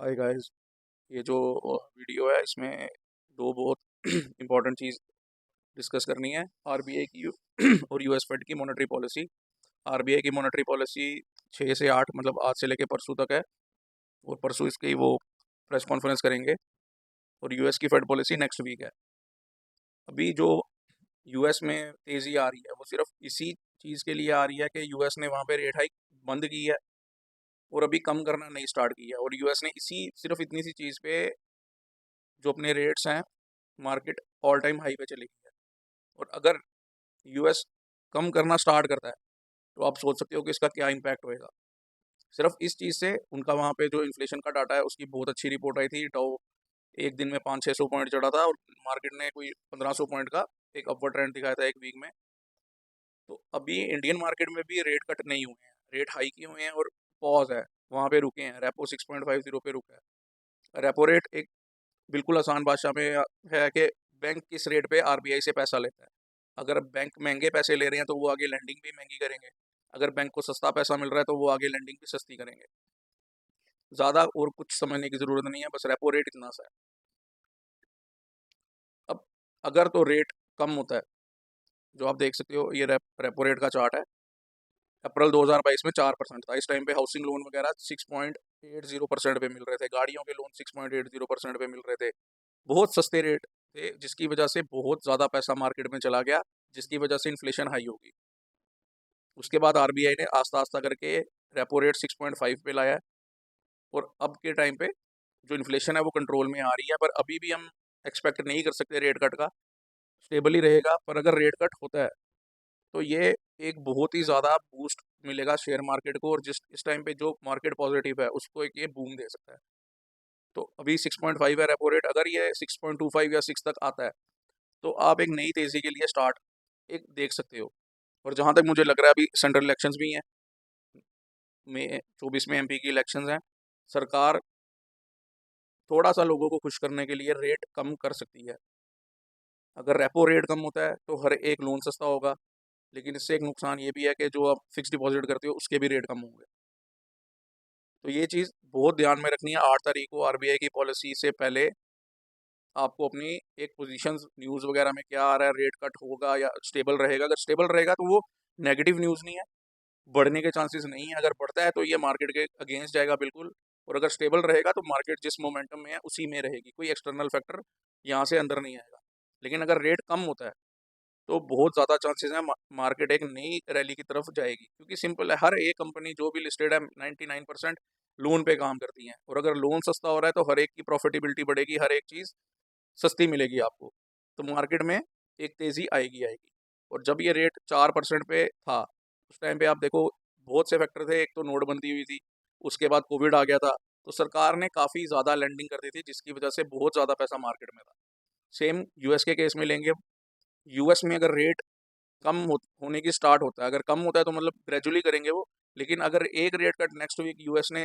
Hi guys. ये जो video है इसमें दो बहुत इम्पोर्टेंट चीज़ डिस्कस करनी है। आरबीआई की और यूएस फेड की मॉनेटरी पॉलिसी। आरबीआई की मॉनेटरी पॉलिसी 6 से 8 मतलब आज से लेके परसों तक है, और परसों इसकी वो प्रेस कॉन्फ्रेंस करेंगे। और यूएस की फेड पॉलिसी नेक्स्ट वीक है। अभी जो यूएस में तेज़ी आ रही है वो सिर्फ इसी चीज़ के लिए आ रही है कि यूएस ने वहाँ पे रेट हाइक बंद की है और अभी कम करना नहीं स्टार्ट किया है। और यूएस ने इसी सिर्फ इतनी सी चीज़ पे जो अपने रेट्स हैं, मार्केट ऑल टाइम हाई पे चली गई है। और अगर यूएस कम करना स्टार्ट करता है तो आप सोच सकते हो कि इसका क्या इम्पैक्ट होएगा। सिर्फ इस चीज़ से उनका वहाँ पे जो इन्फ्लेशन का डाटा है उसकी बहुत अच्छी रिपोर्ट आई थी। डाउ एक दिन में 500-600 पॉइंट चढ़ा था और मार्केट ने कोई 1500 पॉइंट का एक अपवर्ड ट्रेंड दिखाया था एक वीक में। तो अभी इंडियन मार्केट में भी रेट कट नहीं हुए हैं, रेट हाई किए हुए हैं और पॉज है, वहाँ पे रुके हैं। रेपो 6.50 पे रुका है। रेपो रेट एक बिल्कुल आसान भाषा में है कि बैंक किस रेट पे आरबीआई से पैसा लेता है। अगर बैंक महंगे पैसे ले रहे हैं तो वो आगे लैंडिंग भी महंगी करेंगे। अगर बैंक को सस्ता पैसा मिल रहा है तो वो आगे लैंडिंग भी सस्ती करेंगे। ज़्यादा और कुछ समझने की ज़रूरत नहीं है, बस रेपो रेट इतना सा है। अब अगर तो रेट कम होता है, जो आप देख सकते हो ये रेपो रेट का चार्ट है। अप्रैल 2022 में 4% था। इस टाइम पे हाउसिंग लोन वगैरह 6.80% पे मिल रहे थे, गाड़ियों के लोन 6.80% पे मिल रहे थे। बहुत सस्ते रेट थे, जिसकी वजह से बहुत ज़्यादा पैसा मार्केट में चला गया, जिसकी वजह से इन्फ्लेशन हाई होगी। उसके बाद आरबीआई ने आस्ता आस्ता करके रेपो रेट 6.5 पे लाया है। और अब के टाइम पे जो इन्फ्लेशन है वो कंट्रोल में आ रही है, पर अभी भी हम एक्सपेक्ट नहीं कर सकते रेट कट का। स्टेबल ही रहेगा, पर अगर रेट कट होता है तो ये एक बहुत ही ज़्यादा बूस्ट मिलेगा शेयर मार्केट को, और जिस इस टाइम पे जो मार्केट पॉजिटिव है उसको एक ये बूम दे सकता है। तो अभी 6.5 है रेपो रेट, अगर ये 6.25 या 6 तक आता है तो आप एक नई तेज़ी के लिए स्टार्ट एक देख सकते हो। और जहाँ तक मुझे लग रहा है अभी सेंट्रल इलेक्शंस भी हैं, मई 24 में एमपी की इलेक्शंस हैं। सरकार थोड़ा सा लोगों को खुश करने के लिए रेट कम कर सकती है। अगर रेपो रेट कम होता है तो हर एक लोन सस्ता होगा, लेकिन इससे एक नुकसान ये भी है कि जो आप फिक्स डिपॉजिट करते हो उसके भी रेट कम होंगे। तो ये चीज़ बहुत ध्यान में रखनी है। 8 तारीख को आरबीआई की पॉलिसी से पहले आपको अपनी एक पोजीशंस न्यूज़ वगैरह में क्या आ रहा है, रेट कट होगा या स्टेबल रहेगा। अगर स्टेबल रहेगा तो वो नेगेटिव न्यूज़ नहीं है, बढ़ने के चांसेस नहीं है। अगर बढ़ता है तो ये मार्केट के अगेंस्ट जाएगा बिल्कुल। और अगर स्टेबल रहेगा तो मार्केट जिस मोमेंटम में है उसी में रहेगी, कोई एक्सटर्नल फैक्टर यहाँ से अंदर नहीं आएगा। लेकिन अगर रेट कम होता है तो बहुत ज़्यादा चांसेस हैं मार्केट एक नई रैली की तरफ जाएगी, क्योंकि सिंपल है, हर एक कंपनी जो भी लिस्टेड है 99% लोन पे काम करती हैं। और अगर लोन सस्ता हो रहा है तो हर एक की प्रॉफिटेबिलिटी बढ़ेगी, हर एक चीज़ सस्ती मिलेगी आपको। तो मार्केट में एक तेज़ी आएगी आएगी। और जब ये रेट 4% पे था उस टाइम पे आप देखो बहुत से फैक्टर थे। एक तो नोटबंदी हुई थी, उसके बाद कोविड आ गया था, तो सरकार ने काफ़ी ज़्यादा लेंडिंग कर दी थी, जिसकी वजह से बहुत ज़्यादा पैसा मार्केट में था। सेम यूएस के केस में लेंगे। यूएस में अगर रेट कम होने की स्टार्ट होता है, अगर कम होता है तो मतलब ग्रेजुअली करेंगे वो। लेकिन अगर एक rate cut next week US ने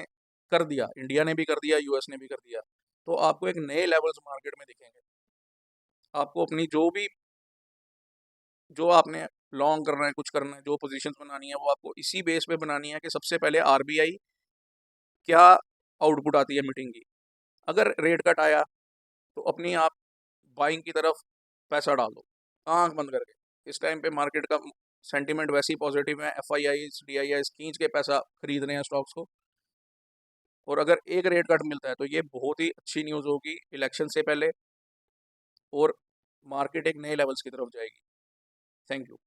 कर दिया, इंडिया ने भी कर दिया, यूएस ने भी कर दिया, तो आपको एक नए लेवल्स मार्केट में दिखेंगे। आपको अपनी जो आपने लॉन्ग करना है, कुछ करना है, जो पोजीशंस बनानी है वो आपको इसी बेस पे बनानी है कि सबसे पहले आरबीआई क्या आउटपुट आती है मीटिंग की। अगर रेट कट आया तो अपनी आप बाइंग की तरफ पैसा डाल दो आंख बंद करके। इस टाइम पे मार्केट का सेंटीमेंट वैसे ही पॉजिटिव है, F I I D I I खींच के पैसा खरीद रहे हैं स्टॉक्स को। और अगर एक रेट कट मिलता है तो ये बहुत ही अच्छी न्यूज़ होगी इलेक्शन से पहले, और मार्केट एक नए लेवल्स की तरफ जाएगी। Thank you.